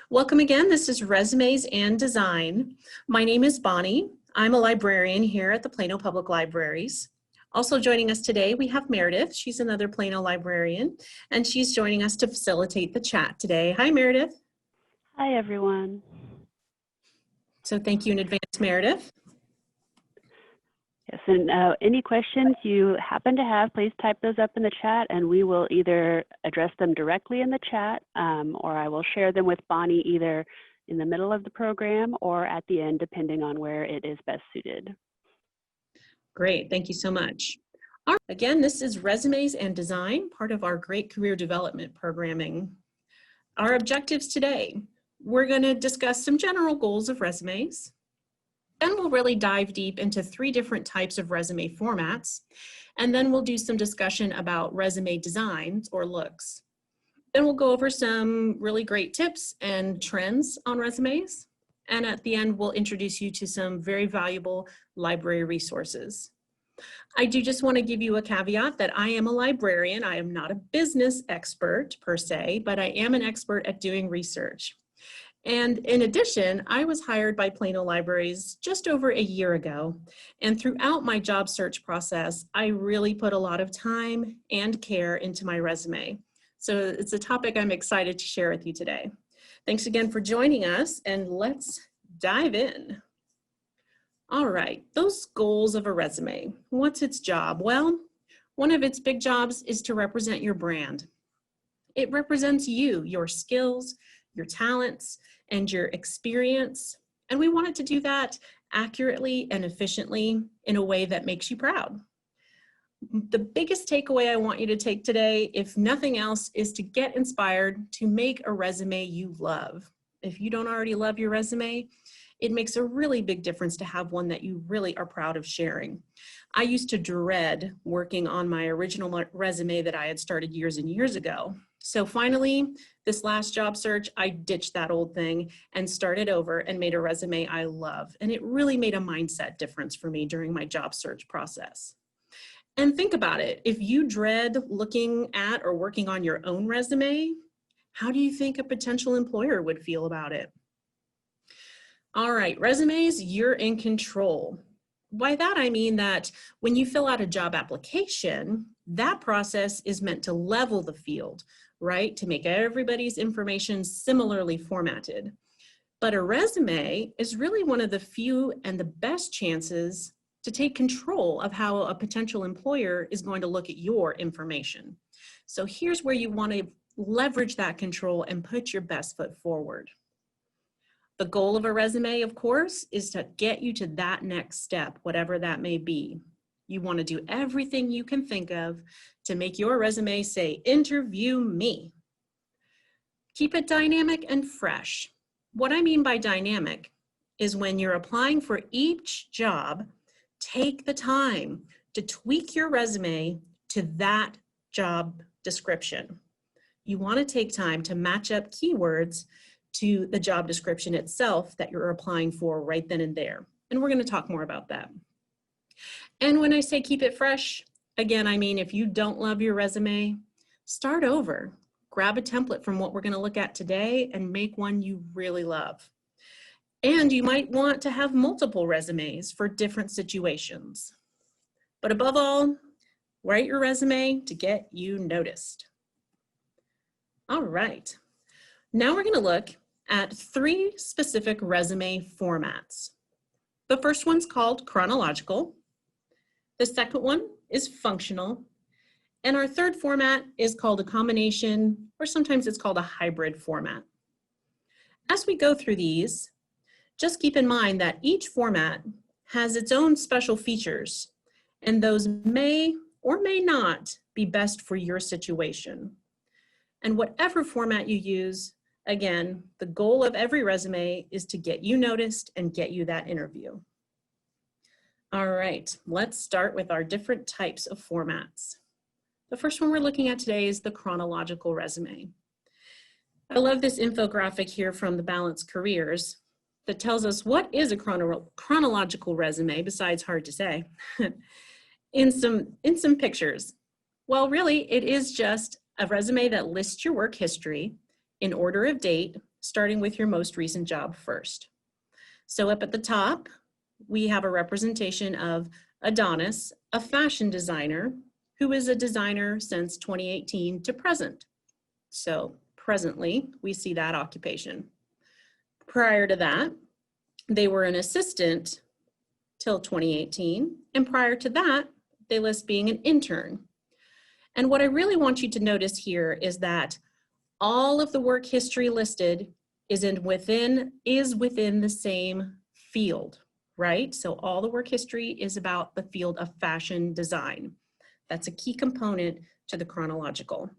Welcome again. This is Resumes and Design. My name is Bonnie. I'm a librarian here at the Plano Public Libraries. Also joining us today, we have Meredith. She's another Plano librarian, and she's joining us to facilitate the chat today. Hi, Meredith. Hi, everyone. So thank you in advance, Meredith. Yes, and any questions you happen to have, please type those up in the chat and we will either address them directly in the chat or I will share them with Bonnie either in the middle of the program or at the end, depending on where it is best suited. Great, thank you so much. All right. Again, this is Resumes and Design, part of our great career development programming. Our objectives today, we're going to discuss some general goals of resumes. Then we'll really dive deep into 3 different types of resume formats. And then we'll do some discussion about resume designs or looks. Then we'll go over some really great tips and trends on resumes. And at the end, we'll introduce you to some very valuable library resources. I do just want to give you a caveat that I am a librarian. I am not a business expert per se, but I am an expert at doing research. And in addition, I was hired by Plano Libraries just over a year ago. And throughout my job search process, I really put a lot of time and care into my resume. So it's a topic I'm excited to share with you today. Thanks again for joining us, and let's dive in. All right, those goals of a resume. What's its job? Well, one of its big jobs is to represent your brand. It represents you, your skills, your talents, and your experience. And we want it to do that accurately and efficiently in a way that makes you proud. The biggest takeaway I want you to take today, if nothing else, is to get inspired to make a resume you love. If you don't already love your resume, it makes a really big difference to have one that you really are proud of sharing. I used to dread working on my original resume that I had started years and years ago. So finally, this last job search, I ditched that old thing and started over and made a resume I love. And it really made a mindset difference for me during my job search process. And think about it, if you dread looking at or working on your own resume, how do you think a potential employer would feel about it? All right, resumes, you're in control. By that, I mean that when you fill out a job application, that process is meant to level the field, right? To make everybody's information similarly formatted. But a resume is really one of the few and the best chances to take control of how a potential employer is going to look at your information. So here's where you want to leverage that control and put your best foot forward. The goal of a resume, of course, is to get you to that next step, whatever that may be. You want to do everything you can think of to make your resume say, "Interview me." Keep it dynamic and fresh. What I mean by dynamic is when you're applying for each job, take the time to tweak your resume to that job description. You want to take time to match up keywords to the job description itself that you're applying for right then and there. And we're going to talk more about that. And when I say keep it fresh, again, I mean, if you don't love your resume, start over. Grab a template from what we're going to look at today and make one you really love. And you might want to have multiple resumes for different situations. But above all, write your resume to get you noticed. All right. Now we're going to look at 3 specific resume formats. The first one's called chronological. The second one is functional. And our third format is called a combination, or sometimes it's called a hybrid format. As we go through these, just keep in mind that each format has its own special features, and those may or may not be best for your situation. And whatever format you use, again, the goal of every resume is to get you noticed and get you that interview. All right, let's start with our different types of formats. The first one we're looking at today is the chronological resume. I love this infographic here from the Balanced Careers that tells us what is a chronological resume, besides hard to say, in some pictures. Well, really, it is just a resume that lists your work history in order of date starting with your most recent job first. So up at the top, we have a representation of Adonis, a fashion designer who is a designer since 2018 to present. So presently, we see that occupation. Prior to that, they were an assistant till 2018, and prior to that, they list being an intern. And what I really want you to notice here is that all of the work history listed is within the same field, right? So all the work history is about the field of fashion design. That's a key component to the chronological.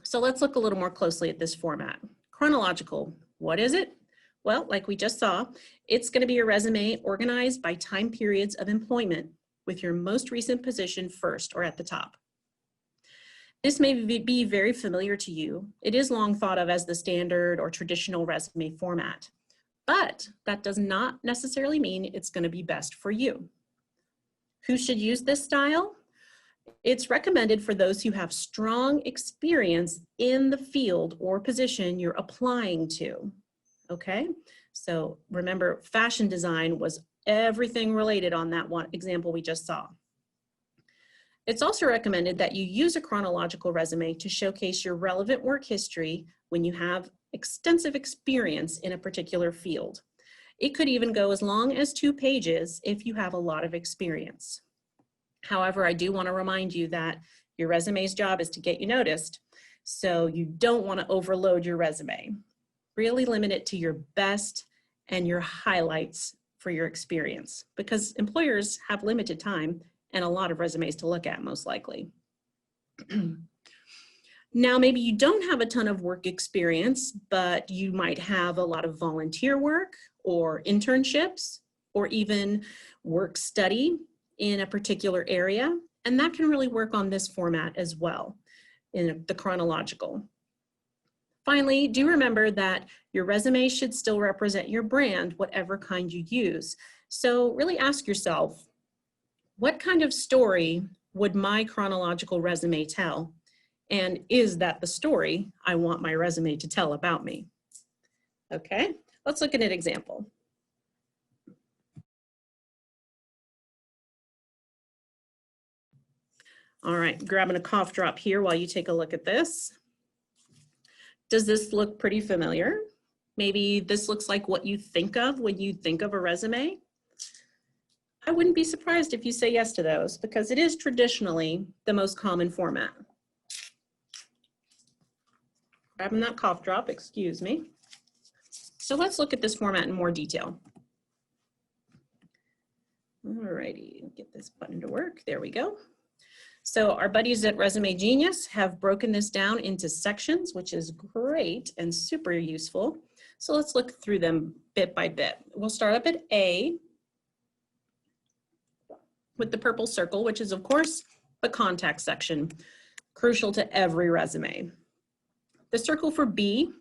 So let's look a little more closely at this format. Chronological, what is it? Well, like we just saw, it's going to be a resume organized by time periods of employment with your most recent position first or at the top. This may be very familiar to you. It is long thought of as the standard or traditional resume format, but that does not necessarily mean it's going to be best for you. Who should use this style? It's recommended for those who have strong experience in the field or position you're applying to. Okay, so remember, fashion design was everything related on that one example we just saw. It's also recommended that you use a chronological resume to showcase your relevant work history when you have extensive experience in a particular field. It could even go as long as 2 pages if you have a lot of experience. However, I do want to remind you that your resume's job is to get you noticed, so you don't want to overload your resume. Really limit it to your best and your highlights for your experience, because employers have limited time and a lot of resumes to look at, most likely. Now, maybe you don't have a ton of work experience, but you might have a lot of volunteer work or internships or even work study in a particular area, and that can really work on this format as well in the chronological. Finally, do remember that your resume should still represent your brand, whatever kind you use. So really ask yourself, what kind of story would my chronological resume tell? And is that the story I want my resume to tell about me? Okay, let's look at an example. All right, grabbing a cough drop here while you take a look at this. Does this look pretty familiar? Maybe this looks like what you think of when you think of a resume. I wouldn't be surprised if you say yes to those, because it is traditionally the most common format. Grabbing that cough drop, excuse me. So let's look at this format in more detail. Alrighty, get this button to work. There we go. So our buddies at Resume Genius have broken this down into sections, which is great and super useful. So let's look through them bit by bit. We'll start up at A with the purple circle, which is of course the contact section, crucial to every resume. The circle for B,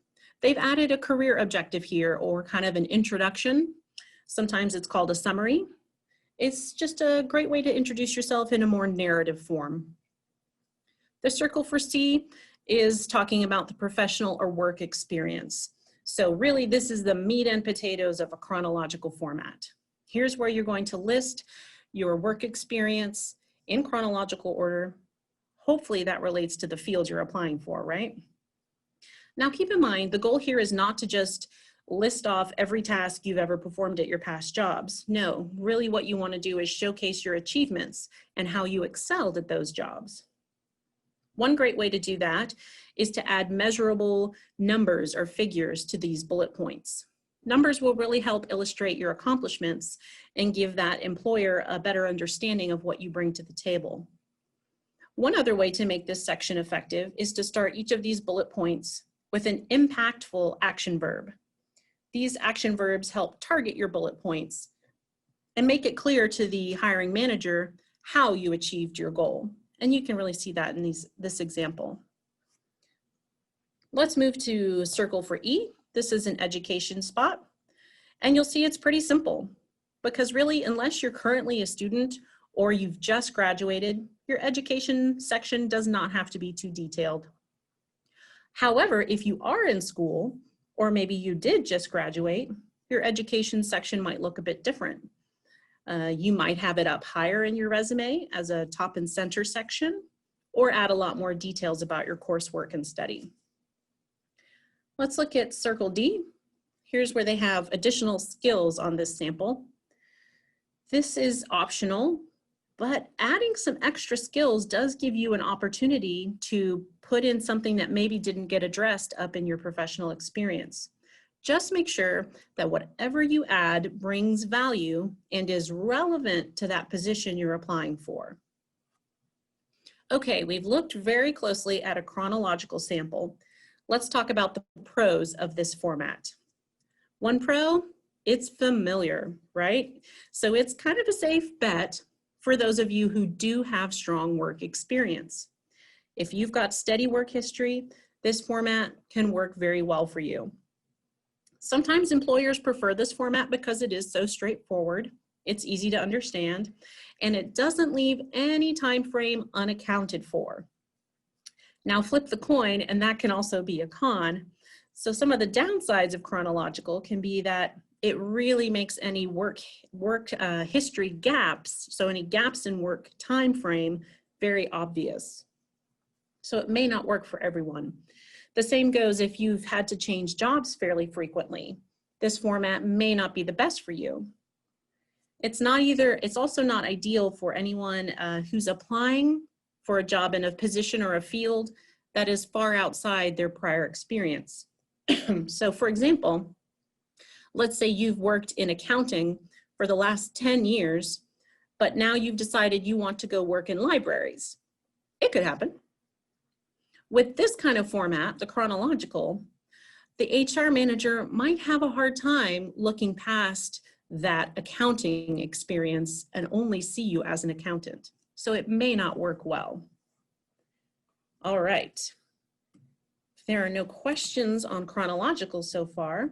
they've added a career objective here, or kind of an introduction. Sometimes it's called a summary. It's just a great way to introduce yourself in a more narrative form. The circle for C is talking about the professional or work experience. So really, this is the meat and potatoes of a chronological format. Here's where you're going to list your work experience in chronological order. Hopefully that relates to the field you're applying for, right? Now keep in mind, the goal here is not to just list off every task you've ever performed at your past jobs. No, really what you want to do is showcase your achievements and how you excelled at those jobs. One great way to do that is to add measurable numbers or figures to these bullet points. Numbers will really help illustrate your accomplishments and give that employer a better understanding of what you bring to the table. One other way to make this section effective is to start each of these bullet points with an impactful action verb. These action verbs help target your bullet points and make it clear to the hiring manager how you achieved your goal. And you can really see that in this example. Let's move to circle for E. This is an education spot. And you'll see it's pretty simple, because really, unless you're currently a student or you've just graduated, your education section does not have to be too detailed. However, if you are in school, or maybe you did just graduate, your education section might look a bit different. You might have it up higher in your resume as a top and center section, or add a lot more details about your coursework and study. Let's look at Circle D. Here's where they have additional skills on this sample. This is optional, but adding some extra skills does give you an opportunity to put in something that maybe didn't get addressed up in your professional experience. Just make sure that whatever you add brings value and is relevant to that position you're applying for. Okay, we've looked very closely at a chronological sample. Let's talk about the pros of this format. One pro, it's familiar, right? So it's kind of a safe bet for those of you who do have strong work experience. If you've got steady work history, this format can work very well for you. Sometimes employers prefer this format because it is so straightforward, it's easy to understand, and it doesn't leave any time frame unaccounted for. Now flip the coin, and that can also be a con. So some of the downsides of chronological can be that it really makes any work history gaps, so any gaps in work time frame, very obvious. So it may not work for everyone. The same goes if you've had to change jobs fairly frequently. This format may not be the best for you. It's also not ideal for anyone who's applying for a job in a position or a field that is far outside their prior experience. So for example, let's say you've worked in accounting for the last 10 years, but now you've decided you want to go work in libraries. It could happen. With this kind of format, the chronological, the HR manager might have a hard time looking past that accounting experience and only see you as an accountant. So it may not work well. All right. If there are no questions on chronological so far,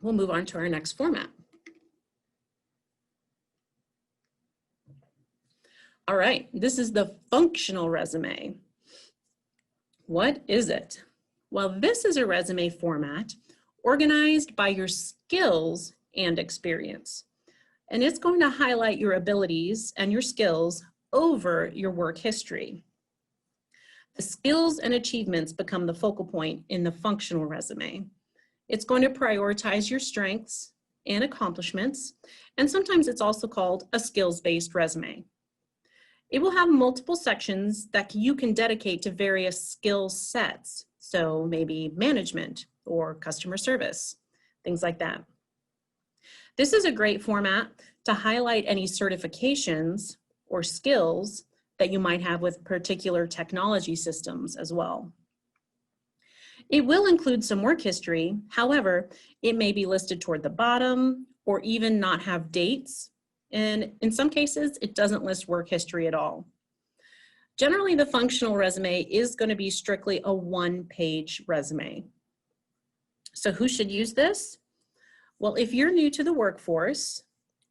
we'll move on to our next format. All right, this is the functional resume. What is it? Well, this is a resume format organized by your skills and experience. And it's going to highlight your abilities and your skills over your work history. The skills and achievements become the focal point in the functional resume. It's going to prioritize your strengths and accomplishments, and sometimes it's also called a skills-based resume. It will have multiple sections that you can dedicate to various skill sets, so maybe management or customer service, things like that. This is a great format to highlight any certifications or skills that you might have with particular technology systems as well. It will include some work history. However, it may be listed toward the bottom or even not have dates. And in some cases, it doesn't list work history at all. Generally, the functional resume is going to be strictly a one-page resume. So who should use this? Well, if you're new to the workforce,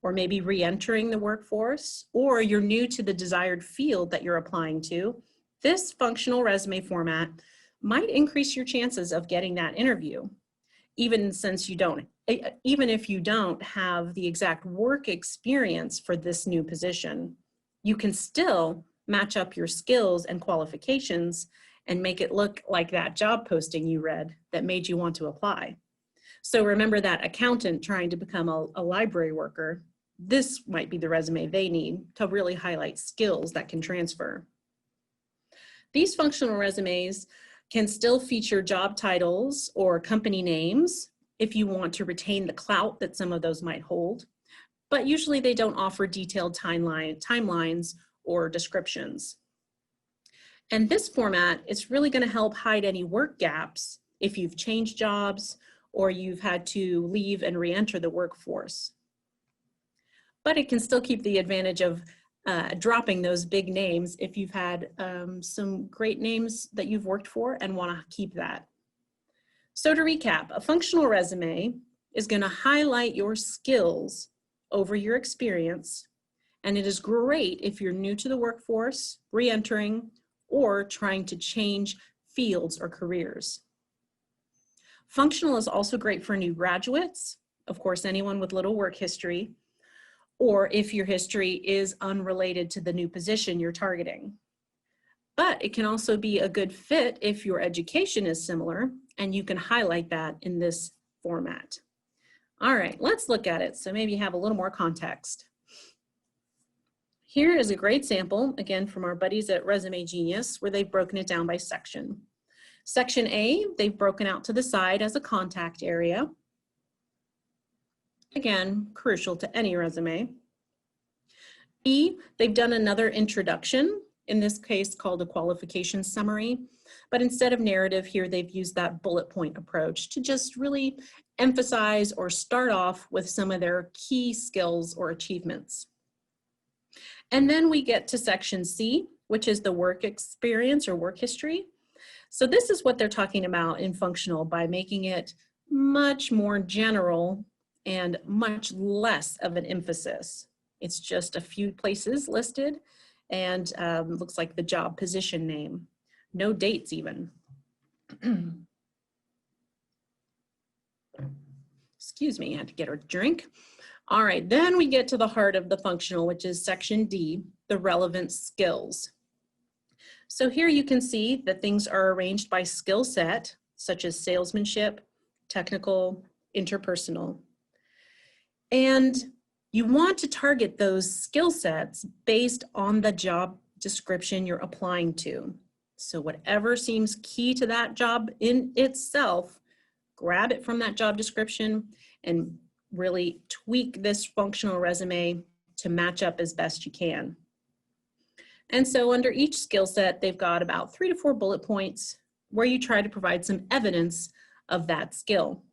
or maybe re-entering the workforce, or you're new to the desired field that you're applying to, this functional resume format might increase your chances of getting that interview, even if you don't have the exact work experience for this new position. You can still match up your skills and qualifications and make it look like that job posting you read that made you want to apply. So remember that accountant trying to become a library worker, this might be the resume they need to really highlight skills that can transfer. These functional resumes can still feature job titles or company names if you want to retain the clout that some of those might hold, but usually they don't offer detailed timelines or descriptions. And this format is really going to help hide any work gaps if you've changed jobs or you've had to leave and re-enter the workforce. But it can still keep the advantage of dropping those big names if you've had some great names that you've worked for and want to keep that. So to recap, a functional resume is going to highlight your skills over your experience, and it is great if you're new to the workforce, re-entering, or trying to change fields or careers. Functional is also great for new graduates, of course, anyone with little work history, or if your history is unrelated to the new position you're targeting. But it can also be a good fit if your education is similar, and you can highlight that in this format. All right, let's look at it so maybe you have a little more context. Here is a great sample, again, from our buddies at Resume Genius, where they've broken it down by section. Section A, they've broken out to the side as a contact area. Again, crucial to any resume. B, they've done another introduction, in this case called a qualification summary, but instead of narrative here, they've used that bullet point approach to just really emphasize or start off with some of their key skills or achievements. And then we get to section C, which is the work experience or work history. So this is what they're talking about in functional by making it much more general and much less of an emphasis. It's just a few places listed and looks like the job position name. No dates even. Excuse me, I had to get a drink. All right, then we get to the heart of the functional, which is section D, the relevant skills. So here you can see that things are arranged by skill set, such as salesmanship, technical, interpersonal. And you want to target those skill sets based on the job description you're applying to. So whatever seems key to that job in itself, grab it from that job description and really tweak this functional resume to match up as best you can. And so under each skill set, they've got about 3 to 4 bullet points where you try to provide some evidence of that skill.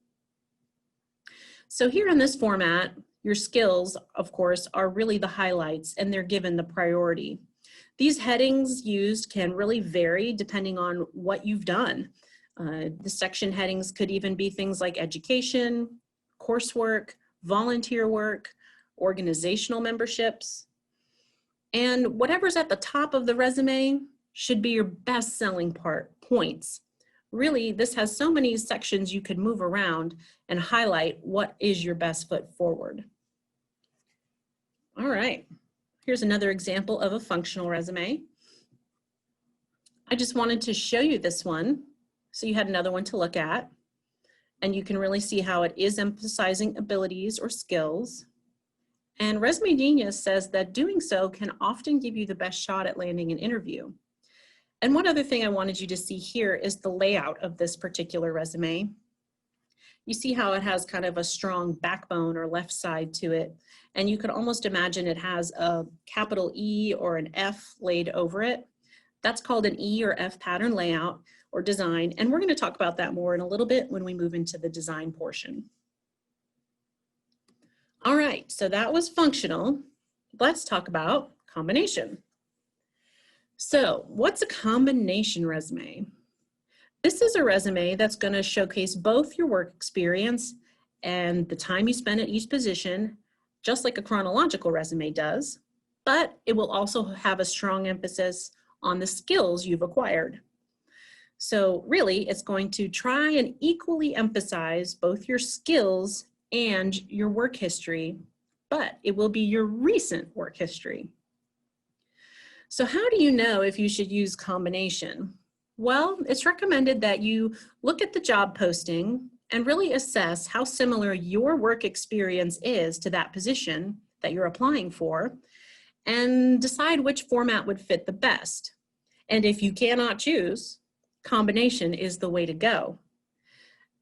So here in this format, your skills, of course, are really the highlights and they're given the priority. These headings used can really vary depending on what you've done. The section headings could even be things like education, coursework, volunteer work, organizational memberships. And whatever's at the top of the resume should be your best selling points. Really, this has so many sections you could move around and highlight what is your best foot forward. All right, here's another example of a functional resume. I just wanted to show you this one so you had another one to look at. And you can really see how it is emphasizing abilities or skills. And Resume Genius says that doing so can often give you the best shot at landing an interview. And one other thing I wanted you to see here is the layout of this particular resume. You see how it has kind of a strong backbone or left side to it. And you could almost imagine it has a capital E or an F laid over it. That's called an E or F pattern layout or design. And we're going to talk about that more in a little bit when we move into the design portion. All right, so that was functional. Let's talk about combination. So what's a combination resume? This is a resume that's going to showcase both your work experience and the time you spent at each position, just like a chronological resume does, but it will also have a strong emphasis on the skills you've acquired. So really, it's going to try and equally emphasize both your skills and your work history, but it will be your recent work history. So how do you know if you should use combination? Well, it's recommended that you look at the job posting and really assess how similar your work experience is to that position that you're applying for and decide which format would fit the best. And if you cannot choose, combination is the way to go.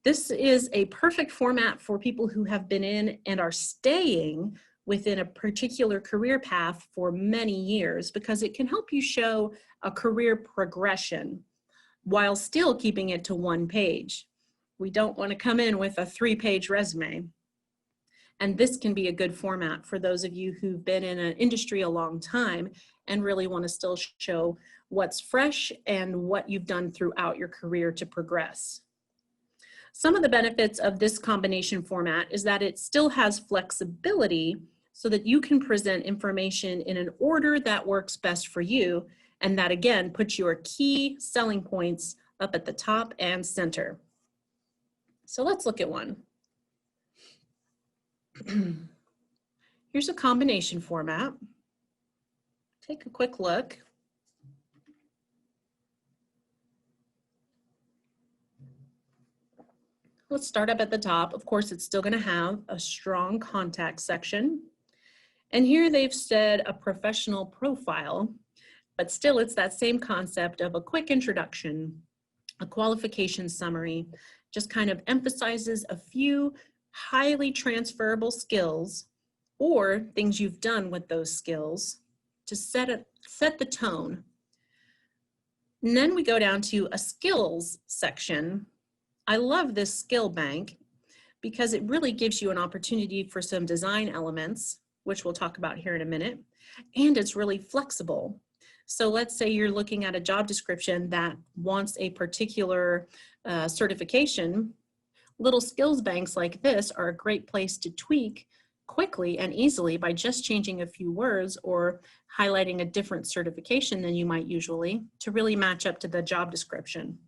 This is a perfect format for people who have been in and are staying within a particular career path for many years because it can help you show a career progression while still keeping it to one page. We don't want to come in with a 3-page resume. And this can be a good format for those of you who've been in an industry a long time and really want to still show what's fresh and what you've done throughout your career to progress. Some of the benefits of this combination format is that it still has flexibility so that you can present information in an order that works best for you, and that again puts your key selling points up at the top and center. So let's look at one. Here's a combination format. Take a quick look. Let's start up at the top. Of course, it's still going to have a strong contact section. And here they've said a professional profile, but still it's that same concept of a quick introduction, a qualification summary, just kind of emphasizes a few highly transferable skills or things you've done with those skills to set the tone. And then we go down to a skills section. I love this skill bank because it really gives you an opportunity for some design elements, which we'll talk about here in a minute, and it's really flexible. So let's say you're looking at a job description that wants a particular certification. Little skills banks like this are a great place to tweak quickly and easily by just changing a few words or highlighting a different certification than you might usually to really match up to the job description.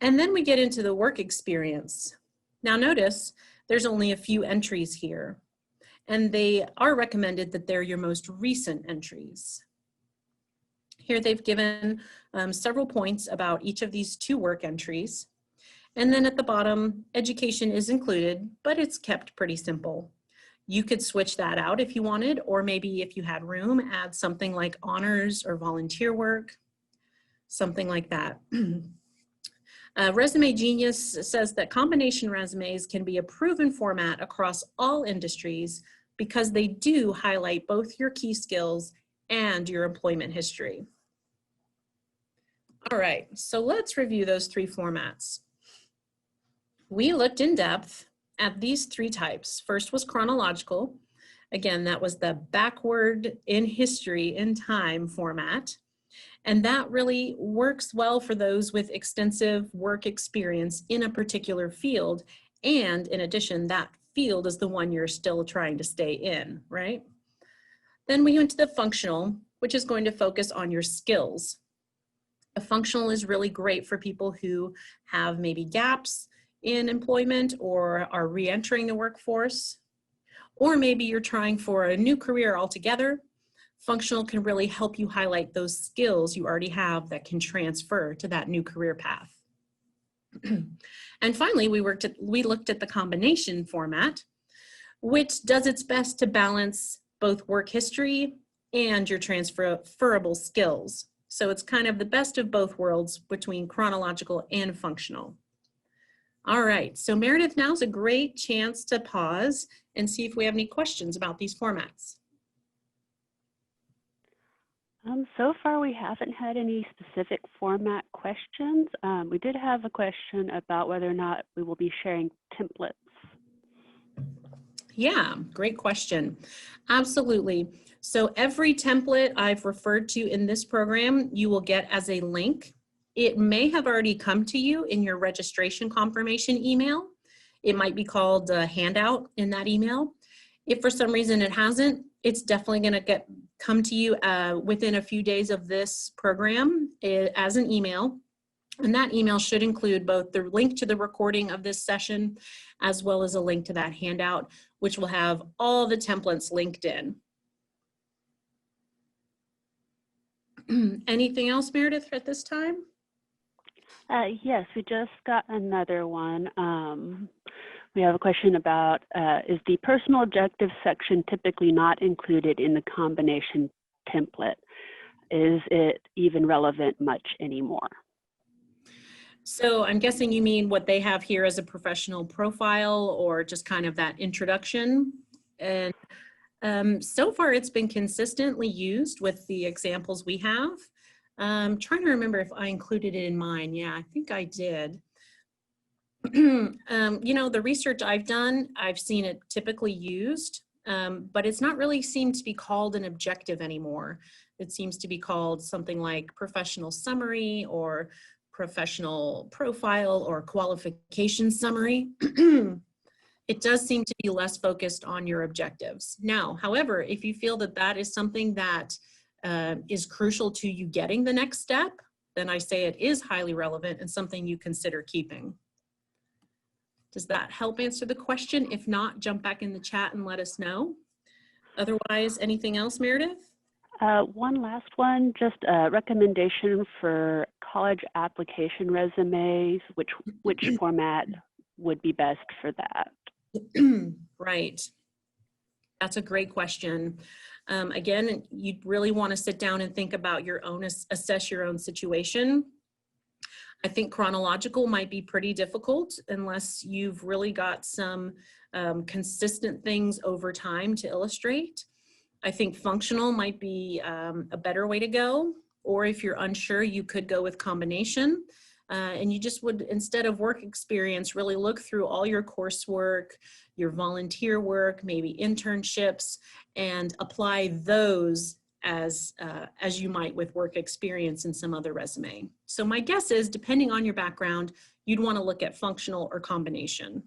And then we get into the work experience. Now notice there's only a few entries here, and they are recommended that they're your most recent entries. Here they've given several points about each of these 2 work entries. And then at the bottom, education is included, but it's kept pretty simple. You could switch that out if you wanted, or maybe if you had room, add something like honors or volunteer work, something like that. Resume Genius says that combination resumes can be a proven format across all industries because they do highlight both your key skills and your employment history. All right, so let's review those 3 formats. We looked in depth at these 3 types. First was chronological. Again, that was the backward in history, in time format. And that really works well for those with extensive work experience in a particular field. And in addition, that field is the one you're still trying to stay in, right? Then we went to the functional, which is going to focus on your skills. A functional is really great for people who have maybe gaps in employment or are re-entering the workforce, or maybe you're trying for a new career altogether. Functional can really help you highlight those skills you already have that can transfer to that new career path. And finally, we looked at the combination format, which does its best to balance both work history and your transferable skills. So it's kind of the best of both worlds between chronological and functional. All right, so Meredith, now's a great chance to pause and see if we have any questions about these formats. So far, we haven't had any specific format questions. We did have a question about whether or not we will be sharing templates. Yeah, great question. Absolutely. So every template I've referred to in this program, you will get as a link. It may have already come to you in your registration confirmation email. It might be called a handout in that email. If for some reason it hasn't, it's definitely going to come to you within a few days of this program as an email. And that email should include both the link to the recording of this session, as well as a link to that handout, which will have all the templates linked in. Anything else, Meredith, at this time? Yes, we just got another one. We have a question about, is the personal objective section typically not included in the combination template? Is it even relevant much anymore? So I'm guessing you mean what they have here as a professional profile or just kind of that introduction. And so far it's been consistently used with the examples we have. I'm trying to remember if I included it in mine. Yeah, I think I did. You know, the research I've done, I've seen it typically used, but it's not really seemed to be called an objective anymore. It seems to be called something like professional summary or professional profile or qualification summary. It does seem to be less focused on your objectives. Now, however, if you feel that that is something that is crucial to you getting the next step, then I say it is highly relevant and something you consider keeping. Does that help answer the question? If not, jump back in the chat and let us know. Otherwise, anything else, Meredith? One last one, just a recommendation for college application resumes, which format would be best for that? Right. That's a great question. Again, you'd really want to sit down and think about your own, assess your own situation. I think chronological might be pretty difficult unless you've really got some consistent things over time to illustrate. I think functional might be a better way to go, or if you're unsure, you could go with combination. And you just would, instead of work experience, really look through all your coursework, your volunteer work, maybe internships, and apply those as you might with work experience in some other resume. So my guess is, depending on your background, you'd want to look at functional or combination.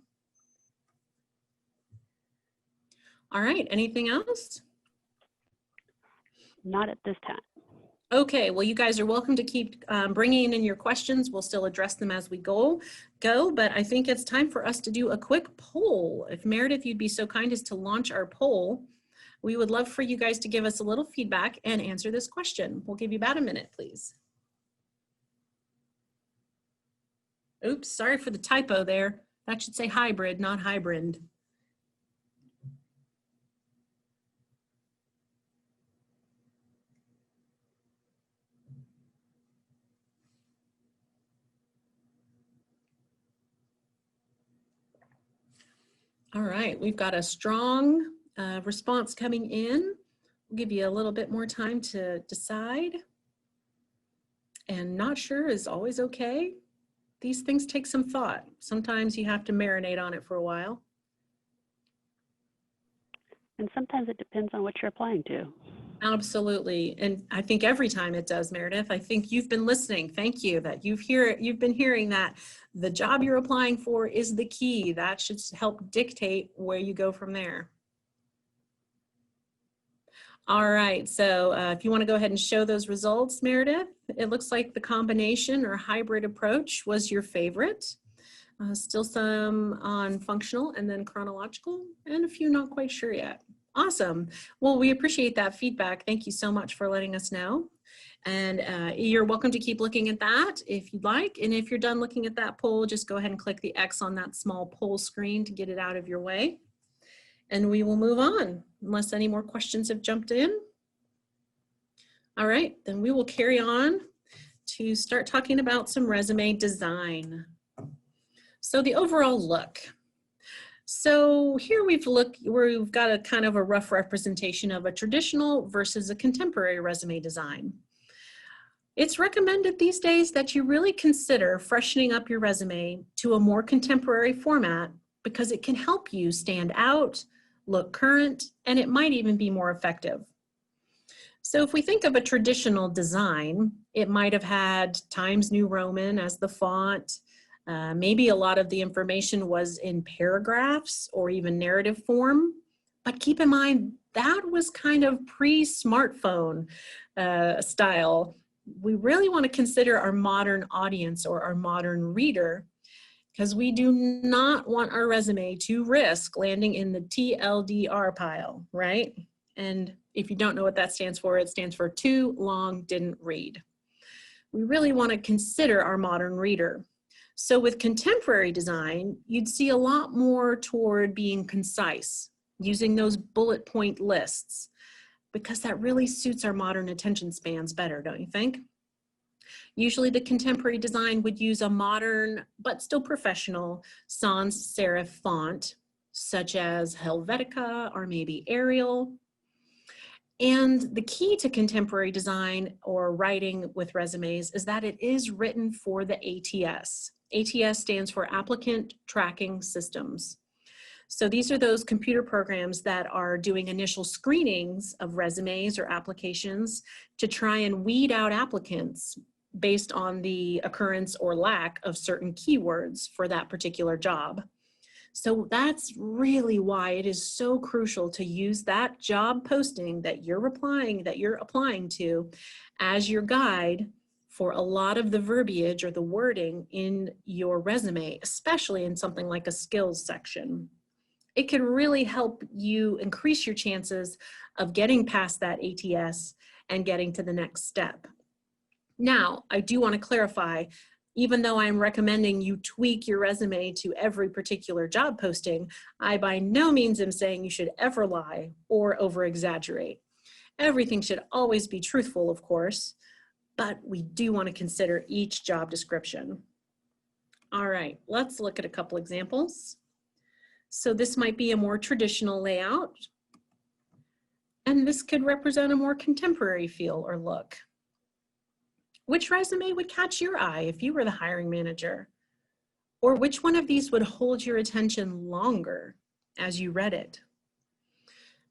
All right, anything else? Not at this time. Okay, well, you guys are welcome to keep bringing in your questions. We'll still address them as we go, but I think it's time for us to do a quick poll. If Meredith, you'd be so kind as to launch our poll, we would love for you guys to give us a little feedback and answer this question. We'll give you about a minute, please. Oops, sorry for the typo there. That should say hybrid, not hybrid. All right, we've got a strong response coming in. We'll give you a little bit more time to decide. And not sure is always okay. These things take some thought. Sometimes you have to marinate on it for a while. And sometimes it depends on what you're applying to. Absolutely. And I think every time it does, Meredith. I think you've been listening. Thank you that you've been hearing that the job you're applying for is the key. That should help dictate where you go from there. All right, so if you want to go ahead and show those results, Meredith, it looks like the combination or hybrid approach was your favorite. Still some on functional and then chronological, and a few not quite sure yet. Awesome. Well, we appreciate that feedback. Thank you so much for letting us know. And you're welcome to keep looking at that if you'd like. And if you're done looking at that poll, just go ahead and click the X on that small poll screen to get it out of your way. And we will move on unless any more questions have jumped in. All right, then we will carry on to start talking about some resume design. So the overall look. So here we've got a kind of a rough representation of a traditional versus a contemporary resume design. It's recommended these days that you really consider freshening up your resume to a more contemporary format because it can help you stand out, look current, and it might even be more effective. So if we think of a traditional design, it might have had Times New Roman as the font. Maybe a lot of the information was in paragraphs or even narrative form, but keep in mind that was kind of pre-smartphone style. We really want to consider our modern audience or our modern reader, because we do not want our resume to risk landing in the TLDR pile, right? And if you don't know what that stands for, it stands for too long didn't read. We really want to consider our modern reader. So with contemporary design, you'd see a lot more toward being concise, using those bullet point lists, because that really suits our modern attention spans better, don't you think? Usually the contemporary design would use a modern, but still professional sans serif font, such as Helvetica or maybe Arial. And the key to contemporary design or writing with resumes is that it is written for the ATS. ATS stands for Applicant Tracking Systems. So these are those computer programs that are doing initial screenings of resumes or applications to try and weed out applicants based on the occurrence or lack of certain keywords for that particular job. So that's really why it is so crucial to use that job posting that you're applying to as your guide for a lot of the verbiage or the wording in your resume, especially in something like a skills section. It can really help you increase your chances of getting past that ATS and getting to the next step. Now, I do want to clarify, even though I'm recommending you tweak your resume to every particular job posting, I by no means am saying you should ever lie or over-exaggerate. Everything should always be truthful, of course, but we do want to consider each job description. All right, let's look at a couple examples. So this might be a more traditional layout, and this could represent a more contemporary feel or look. Which resume would catch your eye if you were the hiring manager? Or which one of these would hold your attention longer as you read it?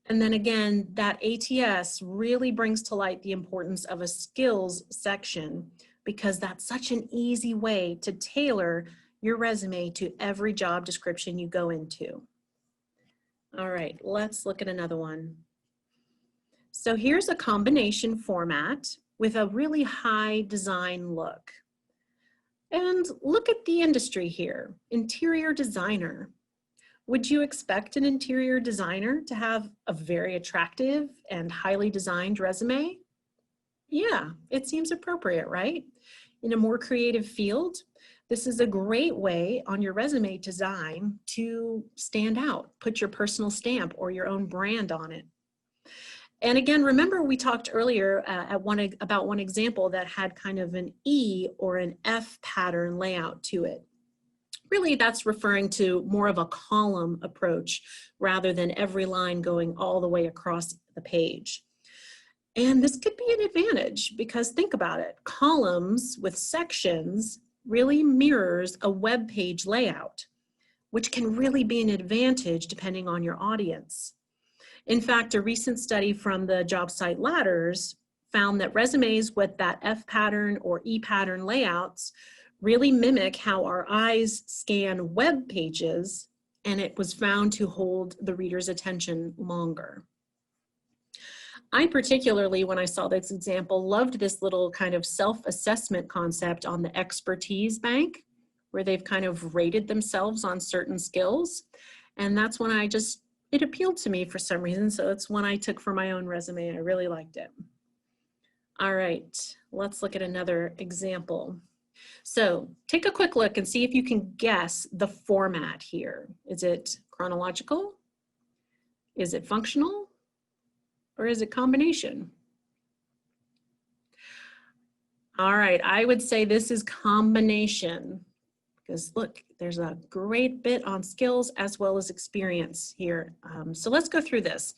And then again, that ATS really brings to light the importance of a skills section, because that's such an easy way to tailor your resume to every job description you go into. All right, let's look at another one. So here's a combination format with a really high design look. And look at the industry here, interior designer. Would you expect an interior designer to have a very attractive and highly designed resume? Yeah, it seems appropriate, right? In a more creative field, this is a great way on your resume design to stand out, put your personal stamp or your own brand on it. And again, remember we talked earlier about one example that had kind of an E or an F pattern layout to it. Really, that's referring to more of a column approach rather than every line going all the way across the page. And this could be an advantage because think about it, columns with sections really mirrors a web page layout, which can really be an advantage depending on your audience. In fact, a recent study from the job site ladders found that resumes with that F pattern or E pattern layouts really mimic how our eyes scan web pages, and it was found to hold the reader's attention longer. I particularly, when I saw this example, loved this little kind of self-assessment concept on the expertise bank, where they've kind of rated themselves on certain skills. And that's when it appealed to me for some reason, so it's one I took for my own resume. I really liked it. All right, let's look at another example. So take a quick look and see if you can guess the format here. Is it chronological? Is it functional? Or is it combination? All right, I would say this is combination, because look, there's a great bit on skills as well as experience here. So let's go through this.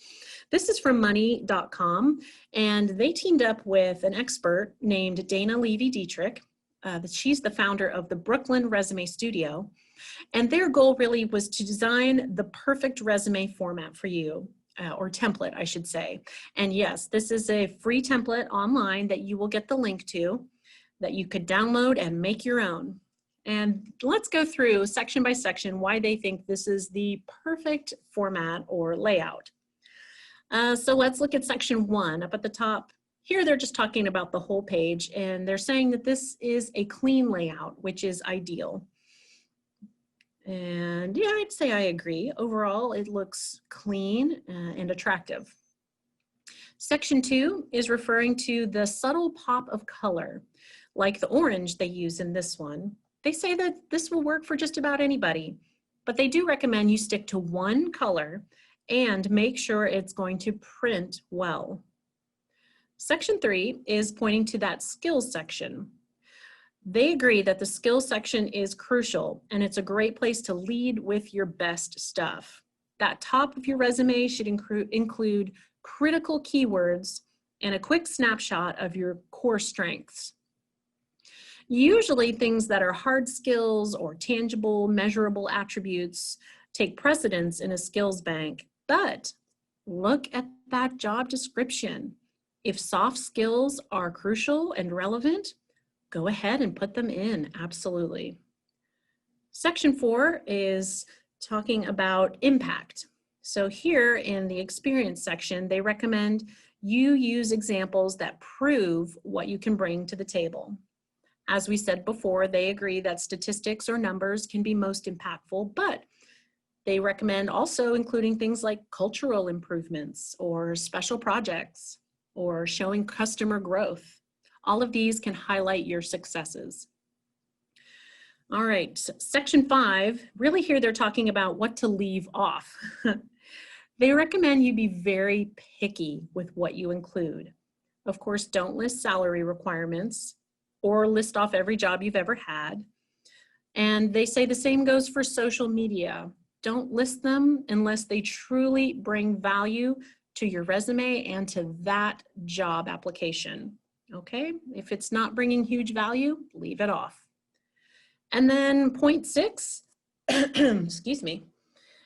This is from money.com, and they teamed up with an expert named Dana Levy-Dietrich. She's the founder of the Brooklyn Resume Studio, and their goal really was to design the perfect resume format for you, or template, I should say. And yes, this is a free template online that you will get the link to, that you could download and make your own. And let's go through section by section why they think this is the perfect format or layout. So let's look at section 1 up at the top. Here they're just talking about the whole page, and they're saying that this is a clean layout, which is ideal. And yeah, I'd say I agree. Overall, it looks clean and attractive. Section 2 is referring to the subtle pop of color, like the orange they use in this one. They say that this will work for just about anybody, but they do recommend you stick to one color and make sure it's going to print well. Section 3 is pointing to that skills section. They agree that the skills section is crucial, and it's a great place to lead with your best stuff. That top of your resume should include critical keywords and a quick snapshot of your core strengths. Usually things that are hard skills or tangible, measurable attributes take precedence in a skills bank, but look at that job description. If soft skills are crucial and relevant, go ahead and put them in, absolutely. Section 4 is talking about impact. So here in the experience section, they recommend you use examples that prove what you can bring to the table. As we said before, they agree that statistics or numbers can be most impactful, but they recommend also including things like cultural improvements or special projects or showing customer growth. All of these can highlight your successes. All right, section 5, really here they're talking about what to leave off. They recommend you be very picky with what you include. Of course, don't list salary requirements or list off every job you've ever had. And they say the same goes for social media. Don't list them unless they truly bring value to your resume and to that job application. Okay, if it's not bringing huge value, leave it off. And then point 6, excuse me,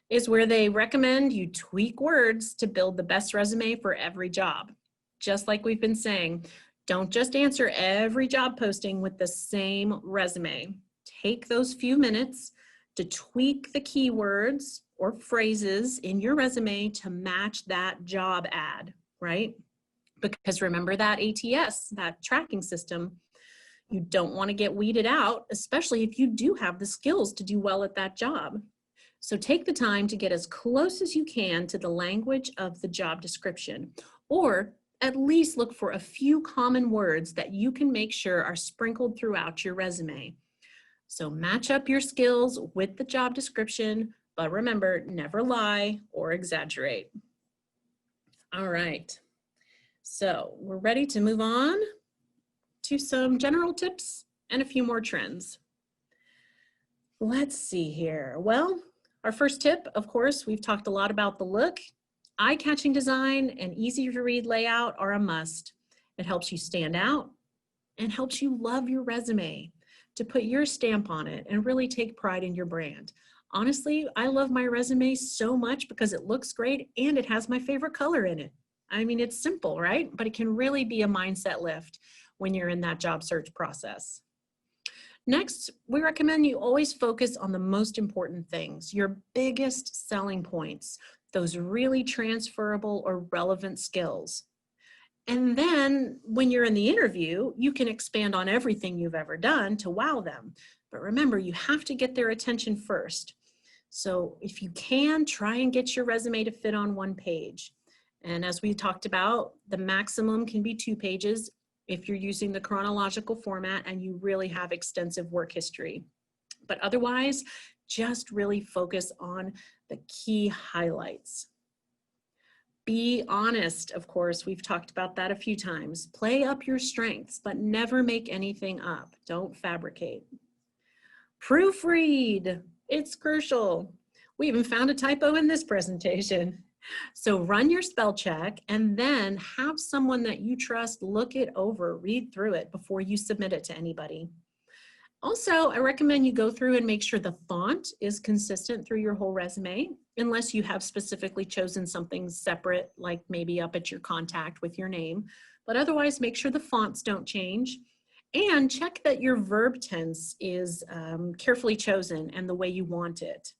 is where they recommend you tweak words to build the best resume for every job. Just like we've been saying, don't just answer every job posting with the same resume. Take those few minutes to tweak the keywords or phrases in your resume to match that job ad, right? Because remember that ATS, that tracking system, you don't want to get weeded out, especially if you do have the skills to do well at that job. So take the time to get as close as you can to the language of the job description, or at least look for a few common words that you can make sure are sprinkled throughout your resume. So match up your skills with the job description, but remember, never lie or exaggerate. All right, so we're ready to move on to some general tips and a few more trends. Let's see here. Well, our first tip, of course, we've talked a lot about the look. Eye-catching design and easy to read layout are a must. It helps you stand out and helps you love your resume, to put your stamp on it and really take pride in your brand. Honestly, I love my resume so much because it looks great and it has my favorite color in it. I mean, it's simple, right? But it can really be a mindset lift when you're in that job search process. Next, we recommend you always focus on the most important things, your biggest selling points, those really transferable or relevant skills. And then when you're in the interview, you can expand on everything you've ever done to wow them. But remember, you have to get their attention first. So if you can, try and get your resume to fit on one page. And as we talked about, the maximum can be 2 pages if you're using the chronological format and you really have extensive work history. But otherwise, just really focus on the key highlights. Be honest, of course, we've talked about that a few times. Play up your strengths, but never make anything up. Don't fabricate. Proofread, it's crucial. We even found a typo in this presentation. So run your spell check and then have someone that you trust look it over, read through it before you submit it to anybody. Also, I recommend you go through and make sure the font is consistent through your whole resume, unless you have specifically chosen something separate, like maybe up at your contact with your name. But otherwise, make sure the fonts don't change. And check that your verb tense is carefully chosen and the way you want it.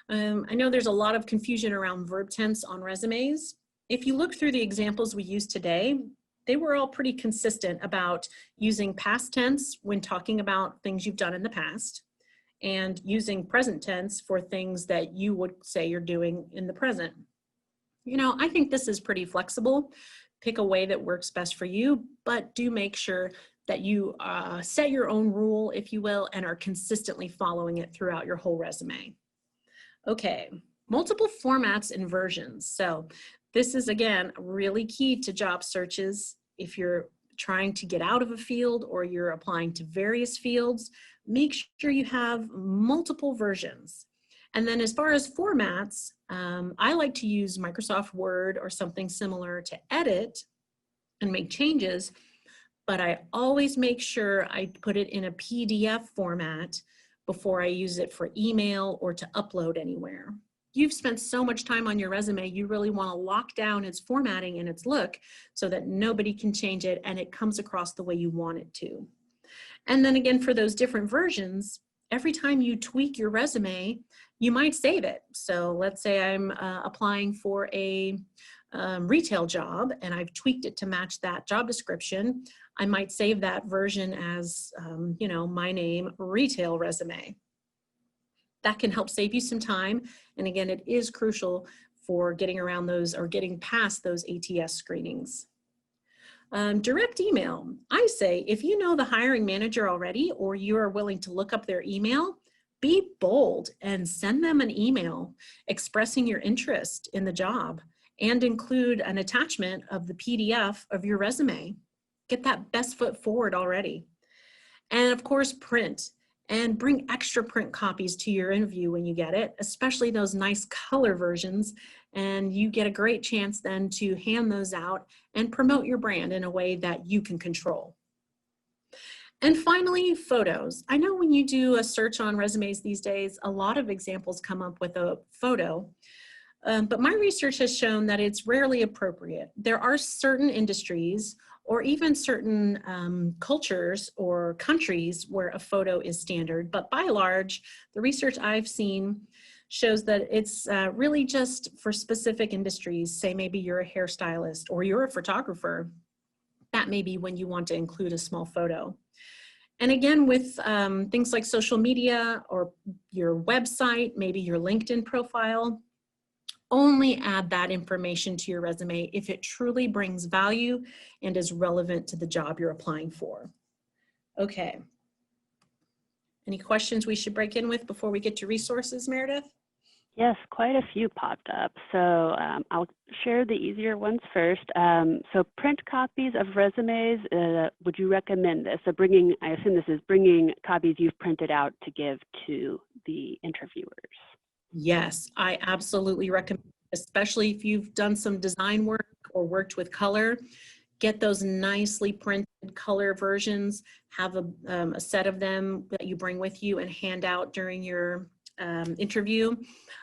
I know there's a lot of confusion around verb tense on resumes. If you look through the examples we used today, they were all pretty consistent about using past tense when talking about things you've done in the past and using present tense for things that you would say you're doing in the present. You know, I think this is pretty flexible. Pick a way that works best for you, but do make sure that you set your own rule, if you will, and are consistently following it throughout your whole resume. Okay, multiple formats and versions. So this is, again, really key to job searches. If you're trying to get out of a field or you're applying to various fields, make sure you have multiple versions. And then as far as formats, I like to use Microsoft Word or something similar to edit and make changes, but I always make sure I put it in a PDF format before I use it for email or to upload anywhere. You've spent so much time on your resume, you really want to lock down its formatting and its look so that nobody can change it and it comes across the way you want it to. And then again, for those different versions, every time you tweak your resume, you might save it. So let's say I'm applying for a retail job and I've tweaked it to match that job description, I might save that version as, you know, my name, retail resume. That can help save you some time. And again, it is crucial for getting around those or getting past those ATS screenings. Direct email. I say if you know the hiring manager already or you are willing to look up their email, be bold and send them an email expressing your interest in the job and include an attachment of the PDF of your resume. Get that best foot forward already. And of course, print. And bring extra print copies to your interview when you get it, especially those nice color versions. And you get a great chance then to hand those out and promote your brand in a way that you can control. And finally, photos. I know when you do a search on resumes these days, a lot of examples come up with a photo. But my research has shown that it's rarely appropriate. There are certain industries or even certain cultures or countries where a photo is standard, but by and large, the research I've seen shows that it's really just for specific industries. Say maybe you're a hairstylist or you're a photographer. That may be when you want to include a small photo. And again, with things like social media or your website, maybe your LinkedIn profile, only add that information to your resume if it truly brings value and is relevant to the job you're applying for. Okay. Any questions we should break in with before we get to resources, Meredith? Yes, quite a few popped up. So I'll share the easier ones first. So print copies of resumes, would you recommend this? So I assume this is bringing copies you've printed out to give to the interviewers. Yes, I absolutely recommend, especially if you've done some design work or worked with color, get those nicely printed color versions, have a set of them that you bring with you and hand out during your interview.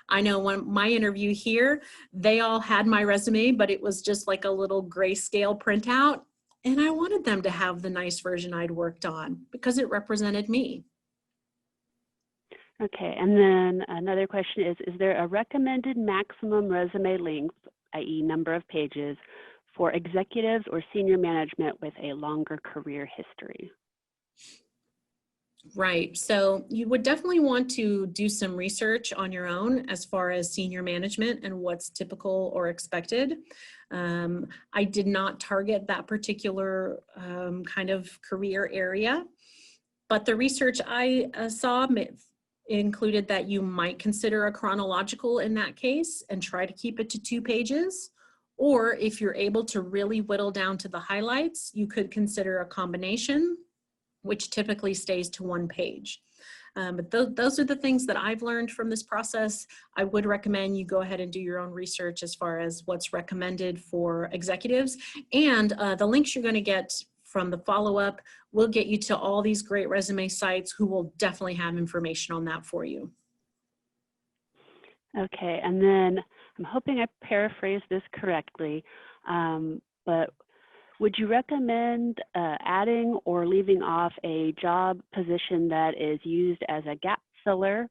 I know my interview here, they all had my resume, but it was just like a little grayscale printout. And I wanted them to have the nice version I'd worked on because it represented me. Okay, and then another question is there a recommended maximum resume length, i.e. number of pages, for executives or senior management with a longer career history? Right, so you would definitely want to do some research on your own as far as senior management and what's typical or expected. I did not target that particular kind of career area, but the research I saw included that you might consider a chronological in that case and try to keep it to 2 pages. Or if you're able to really whittle down to the highlights, you could consider a combination, which typically stays to 1 page. But those are the things that I've learned from this process. I would recommend you go ahead and do your own research as far as what's recommended for executives. And the links you're going to get from the follow-up will get you to all these great resume sites who will definitely have information on that for you. Okay, and then I'm hoping I paraphrased this correctly, but would you recommend adding or leaving off a job position that is used as a gap filler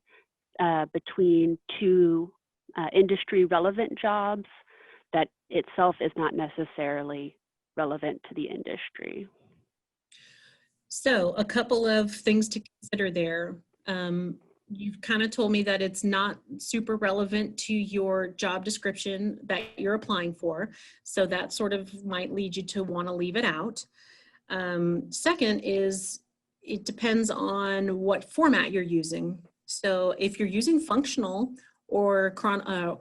between 2 industry relevant jobs that itself is not necessarily relevant to the industry? So a couple of things to consider there. You've kind of told me that it's not super relevant to your job description that you're applying for. So that sort of might lead you to want to leave it out. Second is it depends on what format you're using. So if you're using functional or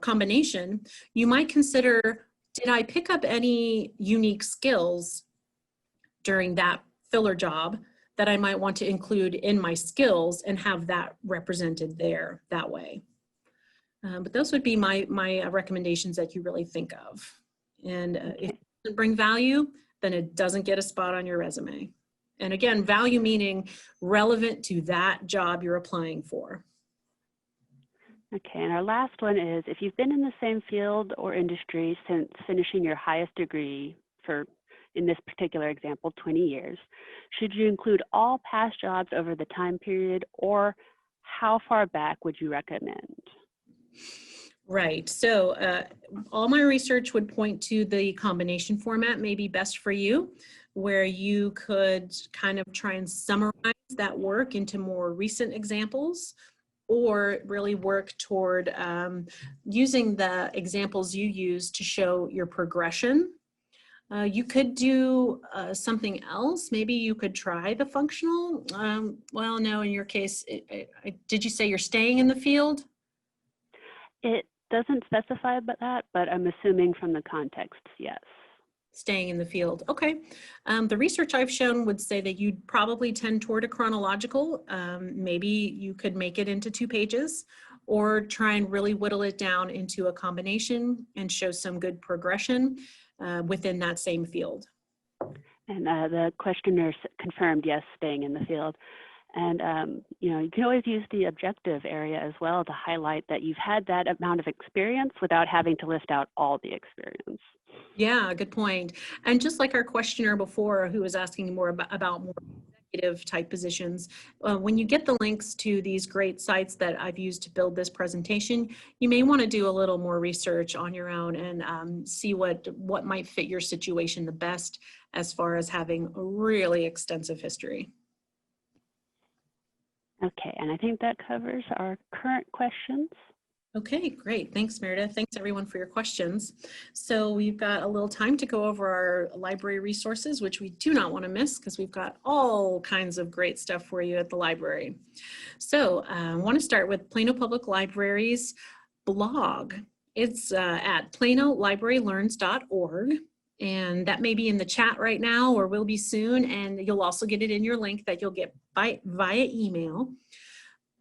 combination, you might consider, did I pick up any unique skills during that filler job that I might want to include in my skills and have that represented there that way. But those would be my recommendations that you really think of. And if it doesn't bring value, then it doesn't get a spot on your resume. And again, value meaning relevant to that job you're applying for. Okay, and our last one is, if you've been in the same field or industry since finishing your highest degree for, in this particular example, 20 years, should you include all past jobs over the time period, or how far back would you recommend? Right. So all my research would point to the combination format may be best for you, where you could kind of try and summarize that work into more recent examples, or really work toward using the examples you use to show your progression. You could do something else. Maybe you could try the functional. Well, no, in your case, did you say you're staying in the field? It doesn't specify about that, but I'm assuming from the context, yes. Staying in the field. Okay. The research I've shown would say that you'd probably tend toward a chronological. Maybe you could make it into 2 pages, or try and really whittle it down into a combination and show some good progression within that same field. And the questioner confirmed, yes, staying in the field. And you can always use the objective area as well to highlight that you've had that amount of experience without having to list out all the experience. Yeah, good point. And just like our questioner before, who was asking more about more executive type positions, when you get the links to these great sites that I've used to build this presentation, you may want to do a little more research on your own and see what might fit your situation the best as far as having a really extensive history. Okay, and I think that covers our current questions. Okay, great. Thanks, Meredith. Thanks everyone for your questions. So we've got a little time to go over our library resources, which we do not want to miss because we've got all kinds of great stuff for you at the library. So I want to start with Plano Public Library's blog. It's at planolibrarylearns.org. And that may be in the chat right now or will be soon. And you'll also get it in your link that you'll get via email.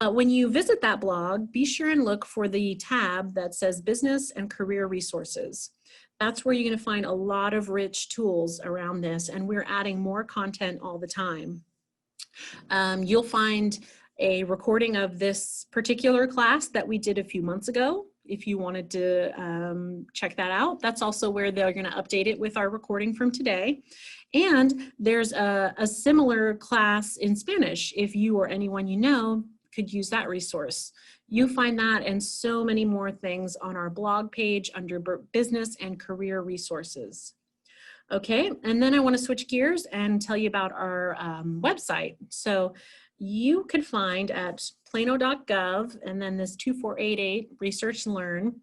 When you visit that blog, be sure and look for the tab that says Business and Career Resources. That's where you're going to find a lot of rich tools around this, and we're adding more content all the time. You'll find a recording of this particular class that we did a few months ago. If you wanted to check that out, that's also where they're going to update it with our recording from today. And there's a similar class in Spanish if you or anyone you know could use that resource. You find that and so many more things on our blog page under Business and Career Resources. Okay, and then I want to switch gears and tell you about our website. So you could find at plano.gov and then this 2488 Research Learn,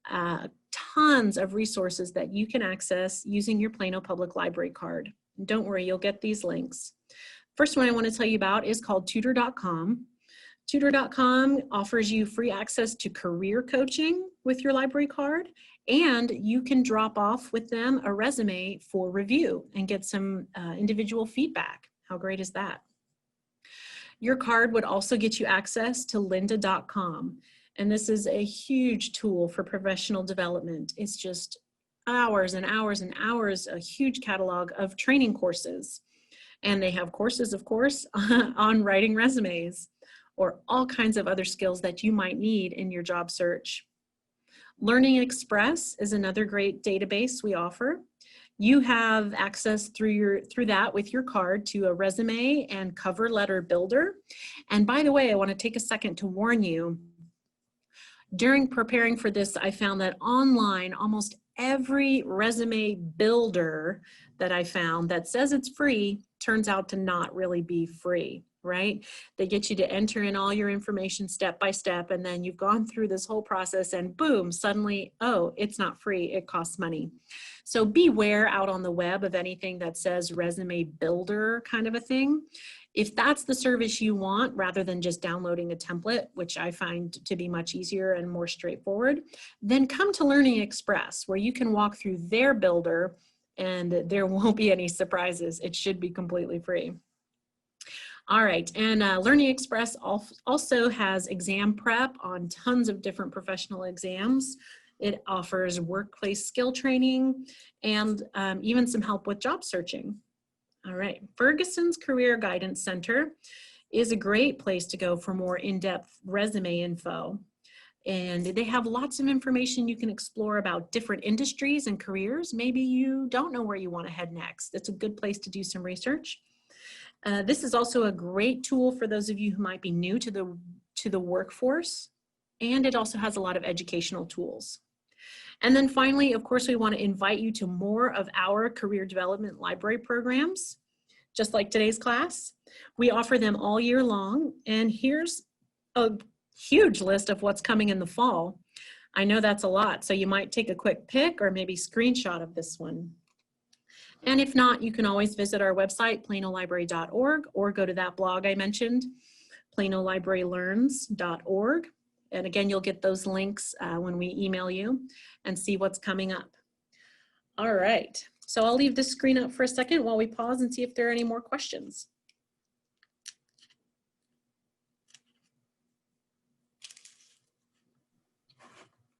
tons of resources that you can access using your Plano Public Library card. Don't worry, you'll get these links. First one I want to tell you about is called tutor.com. Tutor.com offers you free access to career coaching with your library card, and you can drop off with them a resume for review and get some individual feedback. How great is that? Your card would also get you access to lynda.com, and this is a huge tool for professional development. It's just hours and hours and hours, a huge catalog of training courses. And they have courses, of course, on writing resumes or all kinds of other skills that you might need in your job search. Learning Express is another great database we offer. You have access through that with your card to a resume and cover letter builder. And by the way, I want to take a second to warn you. During preparing for this, I found that online, almost every resume builder that I found that says it's free turns out to not really be free, right? They get you to enter in all your information step by step, and then you've gone through this whole process and boom, suddenly, oh, it's not free, it costs money. So beware out on the web of anything that says resume builder kind of a thing. If that's the service you want, rather than just downloading a template, which I find to be much easier and more straightforward, then come to Learning Express, where you can walk through their builder and there won't be any surprises. It should be completely free. All right, and Learning Express also has exam prep on tons of different professional exams. It offers workplace skill training and even some help with job searching. All right, Ferguson's Career Guidance Center is a great place to go for more in-depth resume info. And they have lots of information you can explore about different industries and careers. Maybe you don't know where you want to head next. It's a good place to do some research. This is also a great tool for those of you who might be new to the workforce. and it also has a lot of educational tools. And then finally, of course, we want to invite you to more of our career development library programs, just like today's class. We offer them all year long, and here's a huge list of what's coming in the fall. I know that's a lot, so you might take a quick pic or maybe screenshot of this one. And if not, you can always visit our website, planolibrary.org, or go to that blog I mentioned, planolibrarylearns.org. And again, you'll get those links when we email you and see what's coming up. All right, so I'll leave this screen up for a second while we pause and see if there are any more questions.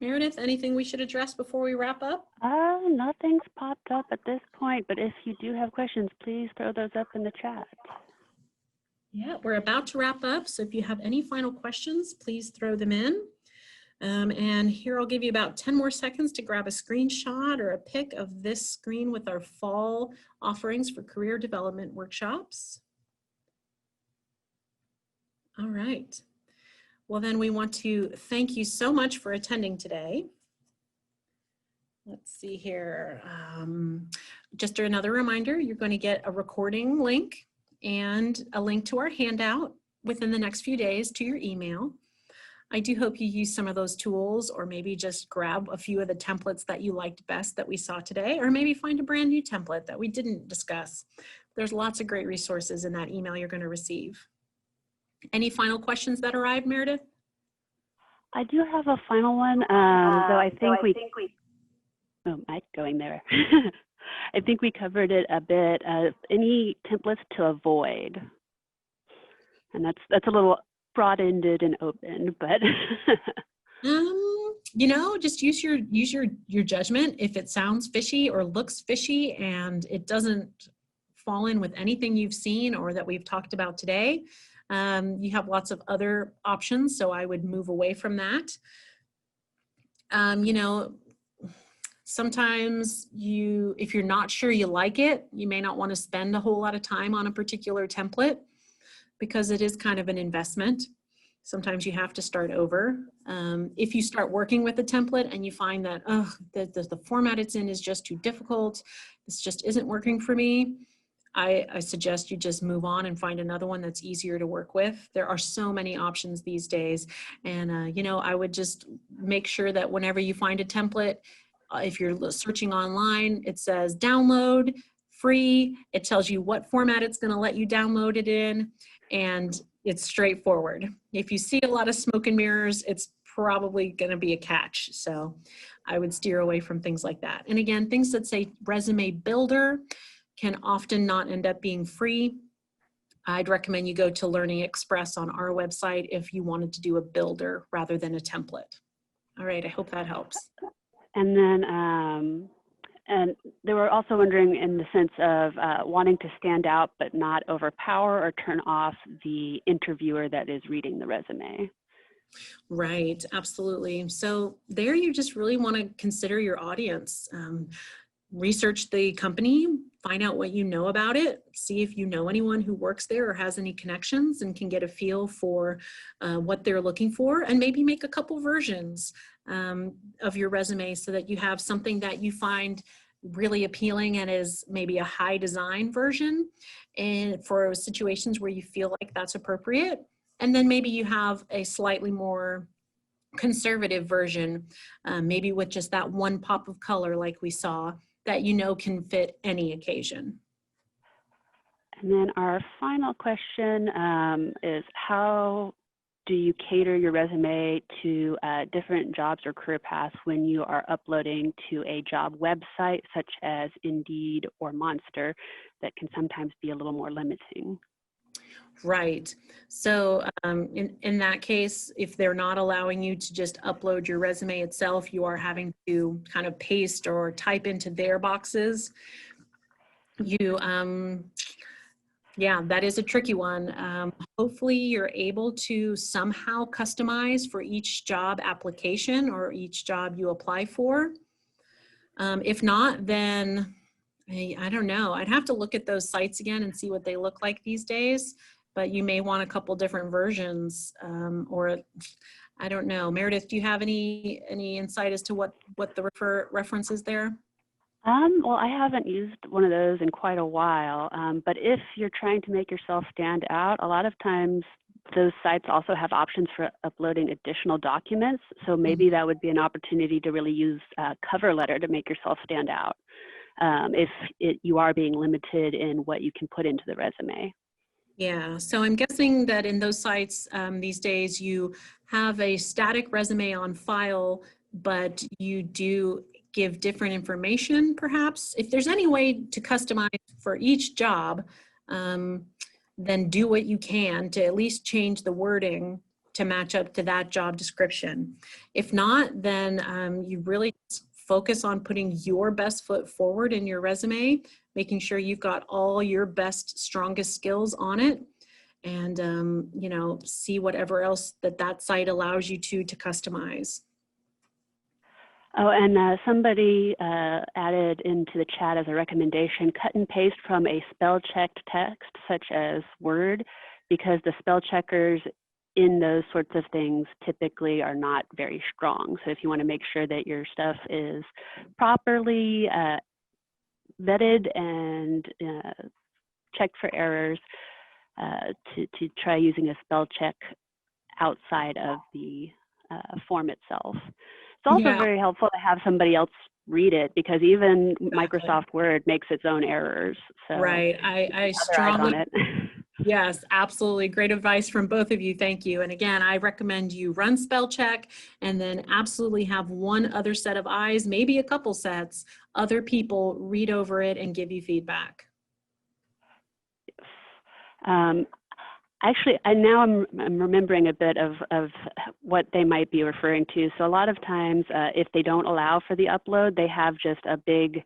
Meredith, anything we should address before we wrap up? Nothing's popped up at this point, but if you do have questions, please throw those up in the chat. Yeah, we're about to wrap up, so if you have any final questions, please throw them in. And here I'll give you about 10 more seconds to grab a screenshot or a pic of this screen with our fall offerings for career development workshops. All right. Well, then we want to thank you so much for attending today. Let's see here. Just another reminder, you're going to get a recording link and a link to our handout within the next few days to your email. I do hope you use some of those tools, or maybe just grab a few of the templates that you liked best that we saw today, or maybe find a brand new template that we didn't discuss. There's lots of great resources in that email you're going to receive. Any final questions that arrived, Meredith? I do have a final one, though I think we oh, Mike going there. I think we covered it a bit. Any templates to avoid? And that's a little broad-ended and open, but you know, just use your judgment. If it sounds fishy or looks fishy and it doesn't fall in with anything you've seen or that we've talked about today, you have lots of other options, so I would move away from that. You know, sometimes if you're not sure you like it, you may not want to spend a whole lot of time on a particular template because it is kind of an investment. Sometimes you have to start over. If you start working with a template and you find that, oh, the format it's in is just too difficult, this just isn't working for me, I suggest you just move on and find another one that's easier to work with. There are so many options these days. And, you know, I would just make sure that whenever you find a template, if you're searching online, it says download, free. It tells you what format it's going to let you download it in. And it's straightforward. If you see a lot of smoke and mirrors, it's probably going to be a catch. So I would steer away from things like that. And again, things that say resume builder can often not end up being free. I'd recommend you go to Learning Express on our website if you wanted to do a builder rather than a template. All right, I hope that helps. And then, and they were also wondering in the sense of wanting to stand out but not overpower or turn off the interviewer that is reading the resume. Right, absolutely. So there you just really want to consider your audience. Research the company, find out what you know about it, see if you know anyone who works there or has any connections and can get a feel for what they're looking for, and maybe make a couple versions of your resume so that you have something that you find really appealing and is maybe a high design version, and for situations where you feel like that's appropriate. And then maybe you have a slightly more conservative version, maybe with just that one pop of color like we saw, that you know can fit any occasion. And then our final question is, how do you cater your resume to different jobs or career paths when you are uploading to a job website such as Indeed or Monster that can sometimes be a little more limiting? Right. So in that case, if they're not allowing you to just upload your resume itself, you are having to kind of paste or type into their boxes. Yeah, that is a tricky one. Hopefully you're able to somehow customize for each job application or each job you apply for. If not, then I don't know. I'd have to look at those sites again and see what they look like these days. But you may want a couple different versions, or I don't know. Meredith, do you have any insight as to what the reference is there? Well, I haven't used one of those in quite a while, but if you're trying to make yourself stand out, a lot of times those sites also have options for uploading additional documents. So maybe that would be an opportunity to really use a cover letter to make yourself stand out if you are being limited in what you can put into the resume. Yeah, so I'm guessing that in those sites these days you have a static resume on file, but you do give different information perhaps. If there's any way to customize for each job, then do what you can to at least change the wording to match up to that job description. If not, then you really focus on putting your best foot forward in your resume, making sure you've got all your best, strongest skills on it, and you know, see whatever else that site allows you to customize. Oh, and somebody added into the chat as a recommendation, cut and paste from a spell checked text such as Word, because the spell checkers in those sorts of things typically are not very strong. So if you want to make sure that your stuff is properly vetted and checked for errors, to try using a spell check outside of the form itself. It's also very helpful to have somebody else read it, because even Microsoft Word makes its own errors. So right, I strongly, on it. Yes, absolutely. Great advice from both of you. Thank you. And again, I recommend you run spell check and then absolutely have one other set of eyes, maybe a couple sets, other people read over it and give you feedback. Actually, now I'm remembering a bit of what they might be referring to. So a lot of times, if they don't allow for the upload, they have just a big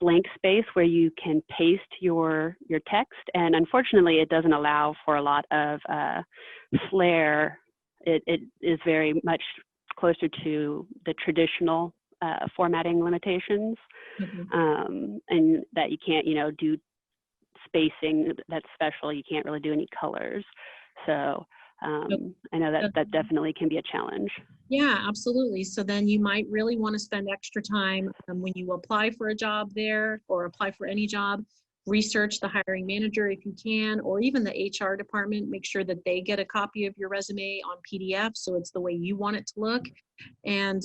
blank space where you can paste your text. And unfortunately, it doesn't allow for a lot of flair. It is very much closer to the traditional formatting limitations, and that you can't, you know, do spacing that's special. You can't really do any colors. So I know that definitely can be a challenge. Yeah, absolutely. So then you might really want to spend extra time when you apply for a job there or apply for any job, research the hiring manager if you can, or even the HR department. Make sure that they get a copy of your resume on PDF so it's the way you want it to look. And,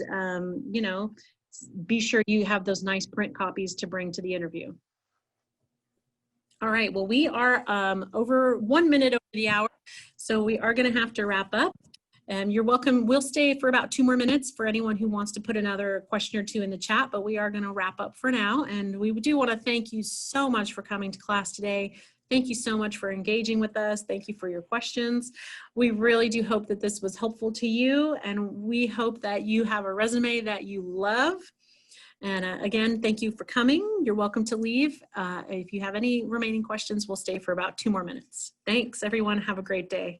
you know, be sure you have those nice print copies to bring to the interview. All right, well, we are over 1 minute over the hour, so we are going to have to wrap up. You're welcome. We'll stay for about 2 more minutes for anyone who wants to put another question or two in the chat, but we are going to wrap up for now. And we do want to thank you so much for coming to class today. Thank you so much for engaging with us. Thank you for your questions. We really do hope that this was helpful to you, and we hope that you have a resume that you love. And again, thank you for coming. You're welcome to leave. If you have any remaining questions, we'll stay for about 2 more minutes. Thanks, everyone. Have a great day.